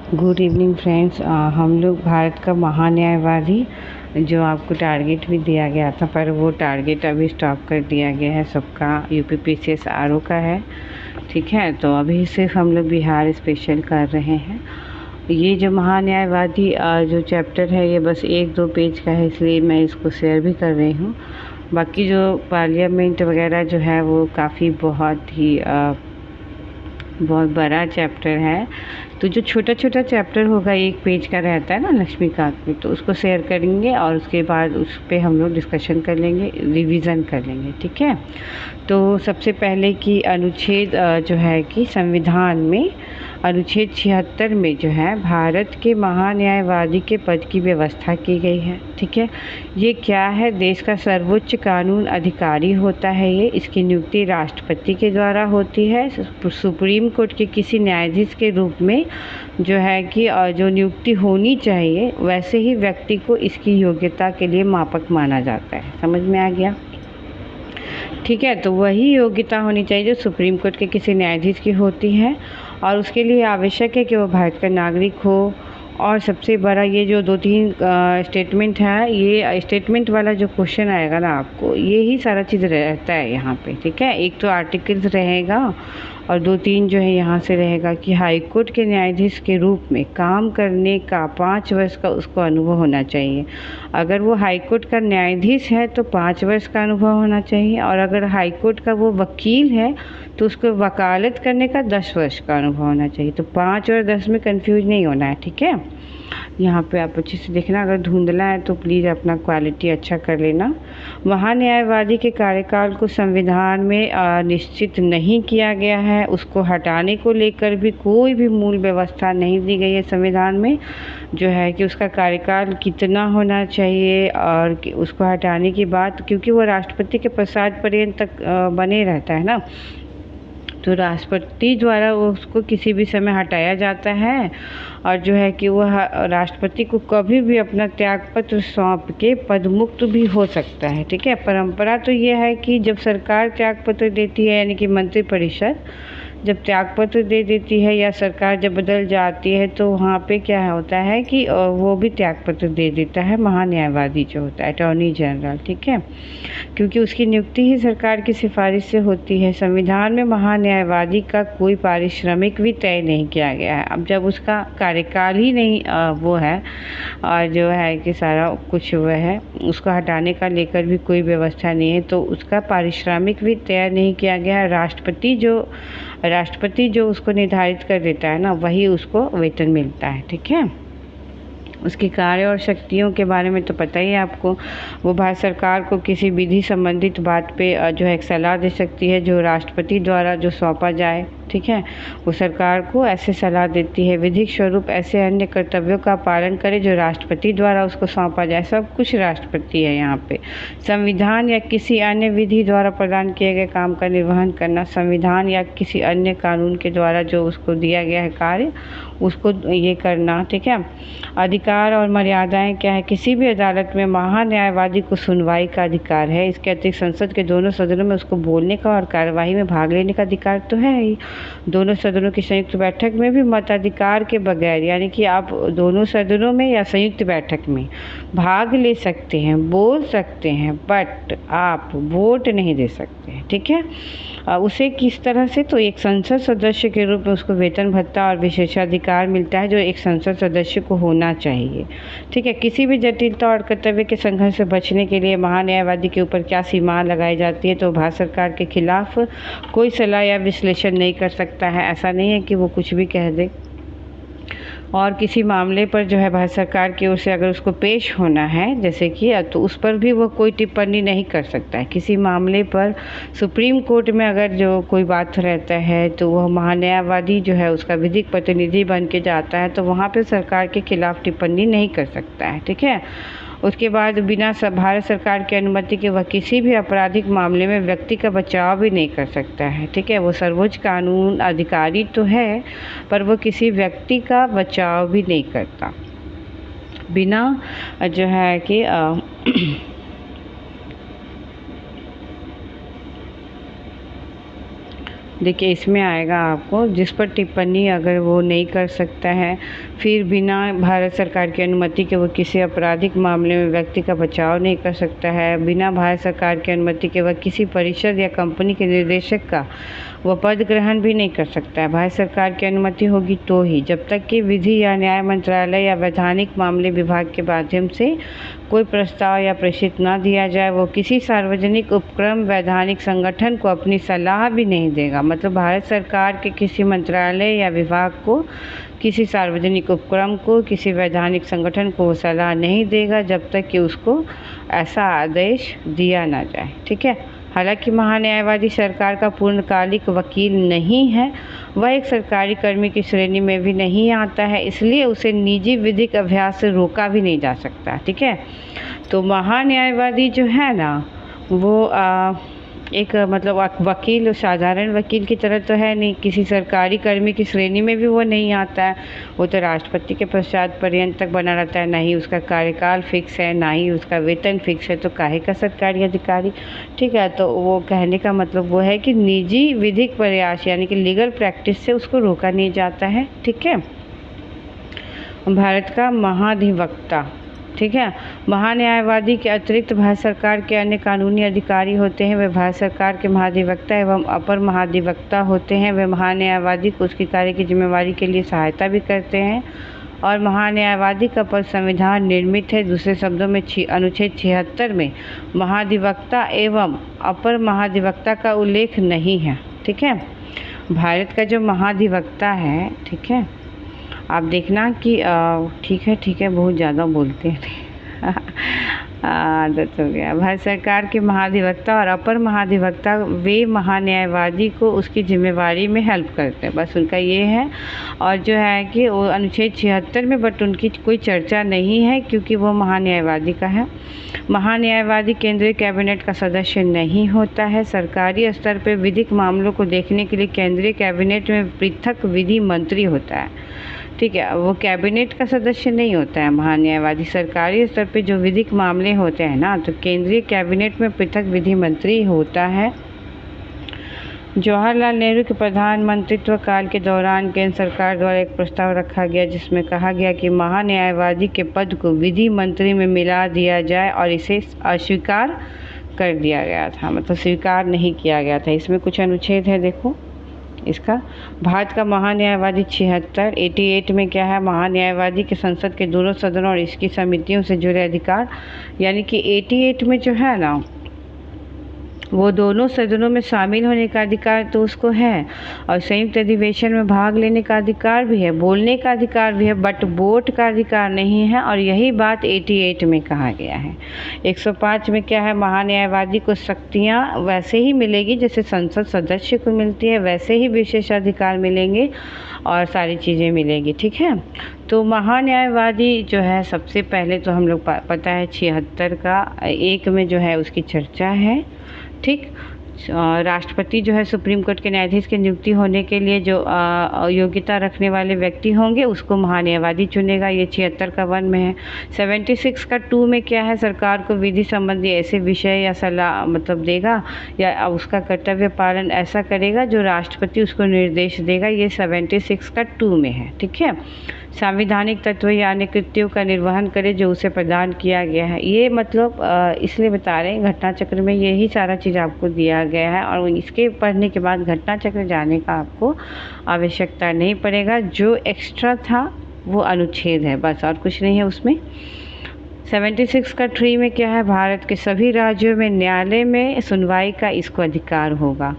Good evening friends. हम लोग भारत का महान्यायवादी जो आपको टारगेट भी दिया गया था, पर वो टारगेट अभी स्टॉप कर दिया गया है। सबका यूपीपीसीएस आरओ का है, ठीक है। तो अभी सिर्फ हम लोग बिहार स्पेशल कर रहे हैं। ये जो महान्यायवादी जो चैप्टर है, ये बस 1-2 पेज का है, इसलिए मैं इसको शेयर भी कर रही हूँ। बाकी जो पार्लियामेंट वगैरह जो है वो काफ़ी बहुत बड़ा चैप्टर है। तो जो छोटा छोटा चैप्टर होगा 1 पेज का रहता है ना लक्ष्मीकांत में, तो उसको शेयर करेंगे और उसके बाद उस पर हम लोग डिस्कशन कर लेंगे, रिवीजन कर लेंगे, ठीक है। तो सबसे पहले कि अनुच्छेद जो है कि संविधान में अनुच्छेद 76 में जो है भारत के महान्यायवादी के पद की व्यवस्था की गई है, ठीक है। ये क्या है? देश का सर्वोच्च कानून अधिकारी होता है ये। इसकी नियुक्ति राष्ट्रपति के द्वारा होती है। सुप्रीम कोर्ट के किसी न्यायाधीश के रूप में जो है कि जो नियुक्ति होनी चाहिए, वैसे ही व्यक्ति को इसकी योग्यता के लिए मापक माना जाता है। समझ में आ गया? ठीक है। तो वही योग्यता होनी चाहिए जो सुप्रीम कोर्ट के किसी न्यायाधीश की होती है, और उसके लिए आवश्यक है कि वो भारत का नागरिक हो। और सबसे बड़ा ये जो 2-3 स्टेटमेंट है, ये स्टेटमेंट वाला जो क्वेश्चन आएगा ना आपको, ये ही सारा चीज़ रहता है यहाँ पे, ठीक है। एक तो आर्टिकल्स रहेगा और 2-3 जो है यहाँ से रहेगा कि हाई कोर्ट के न्यायाधीश के रूप में काम करने का 5 वर्ष का उसको अनुभव होना चाहिए। अगर वो हाई कोर्ट का न्यायाधीश है तो 5 वर्ष का अनुभव होना चाहिए, और अगर हाई कोर्ट का वो वकील है तो उसको वकालत करने का 10 वर्ष का अनुभव होना चाहिए। तो 5 और 10 में कंफ्यूज नहीं होना है, ठीक है। यहाँ पे आप अच्छे से देखना, अगर धुंधला है तो प्लीज़ अपना क्वालिटी अच्छा कर लेना। महान्यायवादी के कार्यकाल को संविधान में निश्चित नहीं किया गया है। उसको हटाने को लेकर भी कोई भी मूल व्यवस्था नहीं दी गई है संविधान में, जो है कि उसका कार्यकाल कितना होना चाहिए, और कि उसको हटाने की बात, क्योंकि वो राष्ट्रपति के प्रसाद पर्यंत तक बने रहता है ना, तो राष्ट्रपति द्वारा उसको किसी भी समय हटाया जाता है। और जो है कि वह राष्ट्रपति को कभी भी अपना त्यागपत्र सौंप के पदमुक्त भी हो सकता है, ठीक है। परंपरा तो ये है कि जब सरकार त्यागपत्र देती है, यानी कि मंत्रिपरिषद जब त्यागपत्र दे देती है या सरकार जब बदल जाती है, तो वहाँ पे क्या होता है कि वो भी त्यागपत्र दे देता है महान्यायवादी जो होता है, अटॉर्नी जनरल, ठीक है। क्योंकि उसकी नियुक्ति ही सरकार की सिफारिश से होती है। संविधान में महान्यायवादी का कोई पारिश्रमिक भी तय नहीं किया गया है। अब जब उसका कार्यकाल ही नहीं वो है, और जो है कि सारा कुछ वह है, उसको हटाने का लेकर भी कोई व्यवस्था नहीं है, तो उसका पारिश्रमिक भी तय नहीं किया गया है। राष्ट्रपति जो उसको निर्धारित कर देता है ना, वही उसको वेतन मिलता है, ठीक है। उसकी कार्य और शक्तियों के बारे में तो पता ही है आपको। वो भारत सरकार को किसी विधि संबंधित बात पे जो है एक सलाह दे सकती है, जो राष्ट्रपति द्वारा जो सौंपा जाए, ठीक है। वो सरकार को ऐसे सलाह देती है। विधिक स्वरूप ऐसे अन्य कर्तव्यों का पालन करे जो राष्ट्रपति द्वारा उसको सौंपा जाए। सब कुछ राष्ट्रपति है यहाँ पे। संविधान या किसी अन्य विधि द्वारा प्रदान किए गए काम का निर्वहन करना, संविधान या किसी अन्य कानून के द्वारा जो उसको दिया गया है कार्य, उसको ये करना, ठीक है। अधिकार और मर्यादाएं क्या है? किसी भी अदालत में महान्यायवादी को सुनवाई का अधिकार है। इसके अतिरिक्त संसद के दोनों सदनों में उसको बोलने का और कार्यवाही में भाग लेने का अधिकार तो है ही। दोनों सदनों की संयुक्त बैठक में भी मताधिकार के बगैर, यानी कि आप दोनों सदनों में या संयुक्त बैठक में भाग ले सकते हैं, बोल सकते हैं, बट आप वोट नहीं दे सकते हैं, ठीक है। उसे किस तरह से? तो एक संसद सदस्य के रूप में उसको वेतन भत्ता और विशेषाधिकार मिलता है, जो एक संसद सदस्य को होना चाहिए, ठीक है। किसी भी जटिलता और कर्तव्य के संघर्ष से बचने के लिए महान्यायवादी के ऊपर क्या सीमा लगाई जाती है? तो भारत सरकार के खिलाफ कोई सलाह या विश्लेषण नहीं कर सकता है। ऐसा नहीं है कि वो कुछ भी कह दे। और किसी मामले पर जो है भारत सरकार की ओर से अगर उसको पेश होना है, जैसे कि, तो उस पर भी वो कोई टिप्पणी नहीं कर सकता है। किसी मामले पर सुप्रीम कोर्ट में अगर जो कोई बात रहता है, तो वह महान्यायवादी जो है उसका विधिक प्रतिनिधि बन के जाता है, तो वहाँ पे सरकार के खिलाफ टिप्पणी नहीं कर सकता है, ठीक है। उसके बाद बिना भारत सरकार की अनुमति के वह किसी भी आपराधिक मामले में व्यक्ति का बचाव भी नहीं कर सकता है, ठीक है। वो सर्वोच्च कानून अधिकारी तो है, पर वो किसी व्यक्ति का बचाव भी नहीं करता। बिना जो है कि देखिए इसमें आएगा आपको, जिस पर टिप्पणी अगर वो नहीं कर सकता है, फिर बिना भारत सरकार की अनुमति के वो किसी आपराधिक मामले में व्यक्ति का बचाव नहीं कर सकता है, बिना भारत सरकार की अनुमति के वह किसी परिषद या कंपनी के निर्देशक का वह पद ग्रहण भी नहीं कर सकता है। भारत सरकार की अनुमति होगी तो ही, जब तक कि विधि या न्याय मंत्रालय या वैधानिक मामले विभाग के माध्यम से कोई प्रस्ताव या प्रेषित ना दिया जाए, वो किसी सार्वजनिक उपक्रम वैधानिक संगठन को अपनी सलाह भी नहीं देगा। मतलब भारत सरकार के किसी मंत्रालय या विभाग को, किसी सार्वजनिक उपक्रम को, किसी वैधानिक संगठन को वो सलाह नहीं देगा जब तक कि उसको ऐसा आदेश दिया ना जाए। ठीक है। हालांकि महान्यायवादी सरकार का पूर्णकालिक वकील नहीं है, वह एक सरकारी कर्मी की श्रेणी में भी नहीं आता है, इसलिए उसे निजी विधिक अभ्यास से रोका भी नहीं जा सकता। ठीक है। तो महान्यायवादी जो है ना वो एक मतलब वकील, साधारण वकील की तरह तो है नहीं, किसी सरकारी कर्मी की श्रेणी में भी वो नहीं आता है। वो तो राष्ट्रपति के पश्चात पर्यंत तक बना रहता है, ना ही उसका कार्यकाल फिक्स है, ना ही उसका वेतन फिक्स है, तो काहे का सरकारी अधिकारी। ठीक है। तो वो कहने का मतलब वो है कि निजी विधिक प्रयास यानी कि लीगल प्रैक्टिस से उसको रोका नहीं जाता है। ठीक है। भारत का महाधिवक्ता, ठीक है, महान्यायवादी के अतिरिक्त भारत सरकार के अन्य कानूनी अधिकारी होते हैं, वे भारत सरकार के महाधिवक्ता एवं अपर महाधिवक्ता होते हैं। वे महान्यायवादी को उसकी कार्य की जिम्मेवारी के लिए सहायता भी करते हैं और महान्यायवादी का पद संविधान निर्मित है। दूसरे शब्दों में अनुच्छेद 76 में महाधिवक्ता एवं अपर महाधिवक्ता का उल्लेख नहीं है। ठीक है। भारत का जो महाधिवक्ता है, ठीक है, आप देखना कि ठीक है बहुत ज़्यादा बोलते हैं आदत हो गया। भारत सरकार के महाधिवक्ता और अपर महाधिवक्ता वे महान्यायवादी को उसकी जिम्मेवारी में हेल्प करते हैं, बस उनका ये है। और जो है कि वो अनुच्छेद 76 में बट उनकी कोई चर्चा नहीं है क्योंकि वो महान्यायवादी का है। महान्यायवादी केंद्रीय कैबिनेट का सदस्य नहीं होता है। सरकारी स्तर पर विधिक मामलों को देखने के लिए केंद्रीय कैबिनेट में पृथक विधि मंत्री होता है। ठीक है। वो कैबिनेट का सदस्य नहीं होता है महान्यायवादी। सरकारी स्तर पे जो विधिक मामले होते हैं ना, तो केंद्रीय कैबिनेट में पृथक विधि मंत्री होता है। जवाहरलाल नेहरू के प्रधानमंत्रित्व काल के दौरान केंद्र सरकार द्वारा एक प्रस्ताव रखा गया जिसमें कहा गया कि महान्यायवादी के पद को विधि मंत्री में मिला दिया जाए और इसे अस्वीकार कर दिया गया था, मतलब स्वीकार नहीं किया गया था। इसमें कुछ अनुच्छेद है, देखो इसका। भारत का महान्यायवादी 88 में क्या है, महान्यायवादी के संसद के दोनों सदनों और इसकी समितियों से जुड़े अधिकार, यानी कि 88 में जो है ना वो दोनों सदनों में शामिल होने का अधिकार तो उसको है और संयुक्त अधिवेशन में भाग लेने का अधिकार भी है, बोलने का अधिकार भी है, बट वोट का अधिकार नहीं है। और यही बात 88 में कहा गया है। 105 में क्या है, महान्यायवादी को शक्तियाँ वैसे ही मिलेगी जैसे संसद सदस्य को मिलती है, वैसे ही विशेषाधिकार मिलेंगे और सारी चीज़ें मिलेगी। ठीक है। तो महान्यायवादी जो है सबसे पहले तो हम लोग पता है 76 का 1 में जो है उसकी चर्चा है। ठीक। राष्ट्रपति जो है सुप्रीम कोर्ट के न्यायाधीश की नियुक्ति होने के लिए जो योग्यता रखने वाले व्यक्ति होंगे उसको महान्यायवादी चुनेगा। ये 76 का 1 में है। 76 का 2 में क्या है, सरकार को विधि संबंधी ऐसे विषय या सलाह मतलब देगा या उसका कर्तव्य पालन ऐसा करेगा जो राष्ट्रपति उसको निर्देश देगा। ये 76 का 2 में है। ठीक है। संवैधानिक तत्व या अन्य कृत्यों का निर्वहन करे जो उसे प्रदान किया गया है। ये मतलब इसलिए बता रहे हैं घटना चक्र में यही सारा चीज़ आपको दिया गया है और इसके पढ़ने के बाद घटना चक्र जाने का आपको आवश्यकता नहीं पड़ेगा। जो एक्स्ट्रा था वो अनुच्छेद है, बस और कुछ नहीं है उसमें। 76 का 3 में क्या है, भारत के सभी राज्यों में न्यायालय में सुनवाई का इसको अधिकार होगा।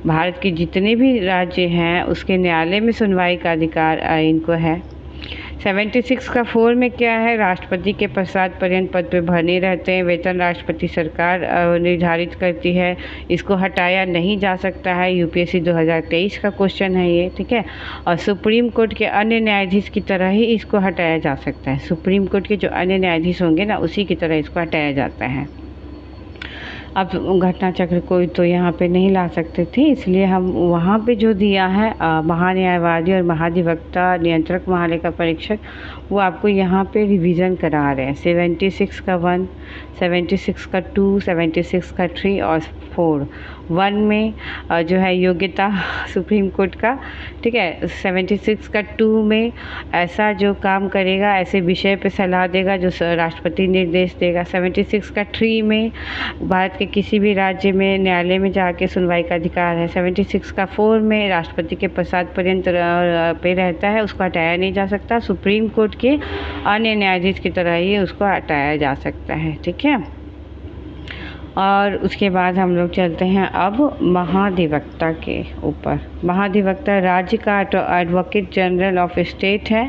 भारत के जितने भी राज्य हैं उसके न्यायालय में सुनवाई का अधिकार इनको है। 76 का 4 में क्या है, राष्ट्रपति के पश्चात पर्यंत पद पे बने रहते हैं। वेतन राष्ट्रपति सरकार निर्धारित करती है, इसको हटाया नहीं जा सकता है। यूपीएससी 2023 का क्वेश्चन है ये। ठीक है। और सुप्रीम कोर्ट के अन्य न्यायाधीश की तरह ही इसको हटाया जा सकता है। सुप्रीम कोर्ट के जो अन्य न्यायाधीश होंगे ना उसी की तरह इसको हटाया जाता है। अब घटना चक्र कोई तो यहाँ पे नहीं ला सकते थे, इसलिए हम वहाँ पे जो दिया है महान्यायवादी और महाधिवक्ता नियंत्रक महालेखा परीक्षक, वो आपको यहाँ पे रिवीजन करा रहे हैं। 76 का 1, 76 का 2, 76 का 3 और 4। 1 में जो है योग्यता सुप्रीम कोर्ट का, ठीक है। 76 का 2 में ऐसा जो काम करेगा, ऐसे विषय पे सलाह देगा जो राष्ट्रपति निर्देश देगा। 76 का 3 में भारत के किसी भी राज्य में न्यायालय में जाके सुनवाई का अधिकार है। 76 का 4 में राष्ट्रपति के प्रसाद पर्यंत पे रहता है, उसको हटाया नहीं जा सकता। सुप्रीम कोर्ट के अन्य न्यायाधीश की तरह ही उसको हटाया जा सकता है, ठीक है। और उसके बाद हम लोग चलते हैं अब महाधिवक्ता के ऊपर। महाधिवक्ता राज्य का एडवोकेट जनरल ऑफ स्टेट है,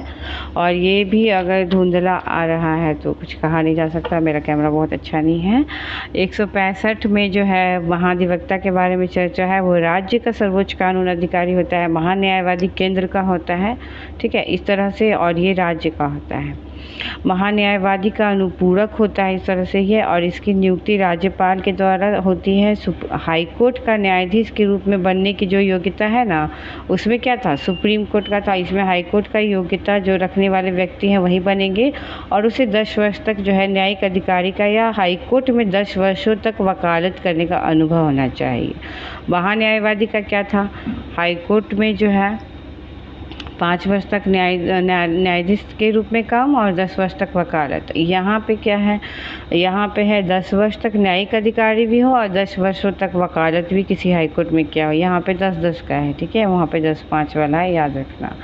और ये भी अगर धुंधला आ रहा है तो कुछ कहा नहीं जा सकता, मेरा कैमरा बहुत अच्छा नहीं है। 165 में जो है महाधिवक्ता के बारे में चर्चा है, वो राज्य का सर्वोच्च कानून अधिकारी होता है, महान्यायवादी केंद्र का होता है, ठीक है, इस तरह से, और ये राज्य का होता है। महान्यायवादी का अनुपूरक होता है, इस तरह से ही है, और इसकी नियुक्ति राज्यपाल के द्वारा होती है। हाई कोर्ट का न्यायाधीश के रूप में बनने की जो योग्यता है ना, उसमें क्या था, सुप्रीम कोर्ट का था, इसमें हाई कोर्ट का योग्यता जो रखने वाले व्यक्ति हैं वही बनेंगे, और उसे 10 वर्ष तक जो है न्यायिक अधिकारी का या हाई कोर्ट में 10 वर्षों तक वकालत करने का अनुभव होना चाहिए। महान्यायवादी का क्या था, हाई कोर्ट में जो है 5 वर्ष तक न्यायाधीश के रूप में काम और 10 वर्ष तक वकालत। यहाँ पे क्या है, यहाँ पे है 10 वर्ष तक न्यायिक अधिकारी भी हो और 10 वर्षों तक वकालत भी किसी हाई कोर्ट में किया हो। यहाँ पे 10-10 का है, ठीक है, वहाँ पे 10-5 वाला है, याद रखना।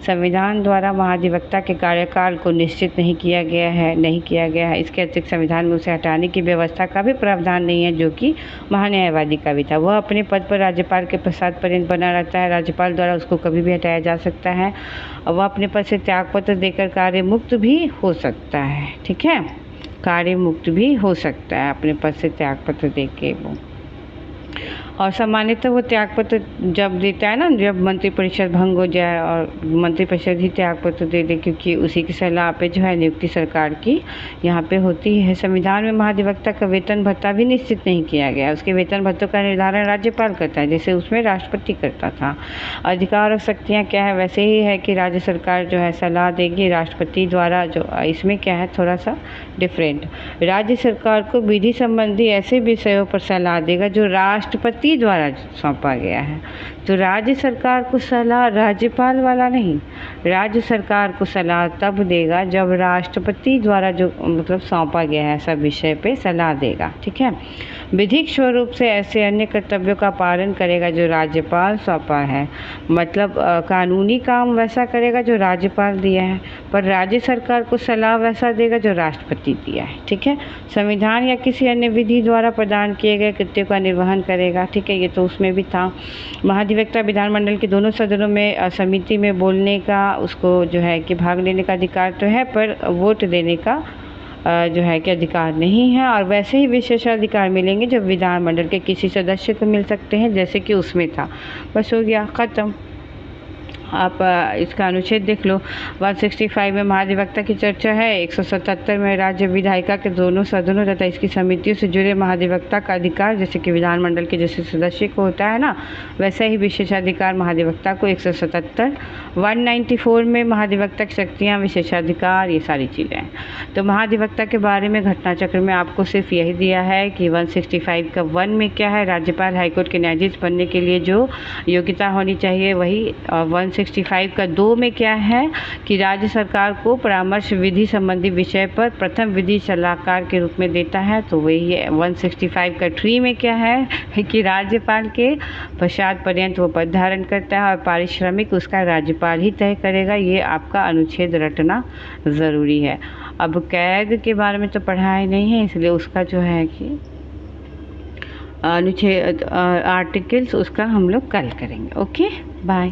संविधान द्वारा महाधिवक्ता के कार्यकाल को निश्चित नहीं किया गया है। इसके अतिरिक्त संविधान में उसे हटाने की व्यवस्था का भी प्रावधान नहीं है, जो कि महान्यायवादी का भी था। वह अपने पद पर राज्यपाल के प्रसाद पर्यंत बना रहता है, राज्यपाल द्वारा उसको कभी भी हटाया जा सकता है। वह अपने पद से त्यागपत्र देकर कार्य मुक्त भी हो सकता है, ठीक है, कार्य मुक्त भी हो सकता है अपने पद से त्यागपत्र देके वो। और सामान्यतः वो त्यागपत्र जब देता है ना, जब मंत्रिपरिषद भंग हो जाए और मंत्रिपरिषद ही त्यागपत्र दे दे, क्योंकि उसी की सलाह पे जो है नियुक्ति सरकार की यहाँ पे होती है। संविधान में महाधिवक्ता का वेतन भत्ता भी निश्चित नहीं किया गया, उसके वेतन भत्तों का निर्धारण राज्यपाल करता है, जैसे उसमें राष्ट्रपति करता था। अधिकार और शक्तियाँ क्या है, वैसे ही है कि राज्य सरकार जो है सलाह देगी राष्ट्रपति द्वारा, जो इसमें क्या है थोड़ा सा डिफरेंट। राज्य सरकार को विधि संबंधी ऐसे विषयों पर सलाह देगा जो राष्ट्रपति द्वारा सौंपा गया है। तो राज्य सरकार को सलाह राज्यपाल वाला नहीं, राज्य सरकार को सलाह तब देगा जब राष्ट्रपति द्वारा जो मतलब सौंपा गया है सब विषय पे सलाह देगा, ठीक है। विधिक स्वरूप से ऐसे अन्य कर्तव्यों का पालन करेगा जो राज्यपाल सौंपा है, मतलब कानूनी काम वैसा करेगा जो राज्यपाल दिया है, पर राज्य सरकार को सलाह वैसा देगा जो राष्ट्रपति दिया है, ठीक है। संविधान या किसी अन्य विधि द्वारा प्रदान किए गए कृत्यों का निर्वहन करेगा, ठीक है, ये तो उसमें भी था। महाधिवक्ता विधानमंडल के दोनों सदनों में समिति में बोलने का, उसको जो है कि भाग लेने का अधिकार तो है, पर वोट देने का जो है कि अधिकार नहीं है। और वैसे ही विशेषाधिकार मिलेंगे जब विधानमंडल के किसी सदस्य को मिल सकते हैं, जैसे कि उसमें था। बस हो गया, ख़त्म। आप इसका अनुच्छेद देख लो। 165 में महाधिवक्ता की चर्चा है। 177 में राज्य विधायिका के दोनों सदनों तथा इसकी समितियों से जुड़े महाधिवक्ता का अधिकार, जैसे कि विधानमंडल के जैसे सदस्य को होता है ना, वैसा ही विशेषाधिकार महाधिवक्ता को 177। 194 में महाधिवक्ता की शक्तियाँ, विशेषाधिकार, ये सारी चीज़ें हैं। तो महाधिवक्ता के बारे में घटना चक्र में आपको सिर्फ यही दिया है कि 165 का 1 में क्या है, राज्यपाल हाईकोर्ट के न्यायाधीश बनने के लिए जो योग्यता होनी चाहिए वही। 165 का 2 में क्या है कि राज्य सरकार को परामर्श विधि संबंधी विषय पर प्रथम विधि सलाहकार के रूप में देता है, तो वही है। 165 का 3 में क्या है कि राज्यपाल के पश्चात पर्यंत वो पद धारण करता है और पारिश्रमिक उसका राज्यपाल ही तय करेगा। ये आपका अनुच्छेद रटना ज़रूरी है। अब कैग के बारे में तो पढ़ा ही नहीं है, इसलिए उसका जो है कि अनुच्छेद आर्टिकल्स उसका हम लोग कल करेंगे। Okay, bye.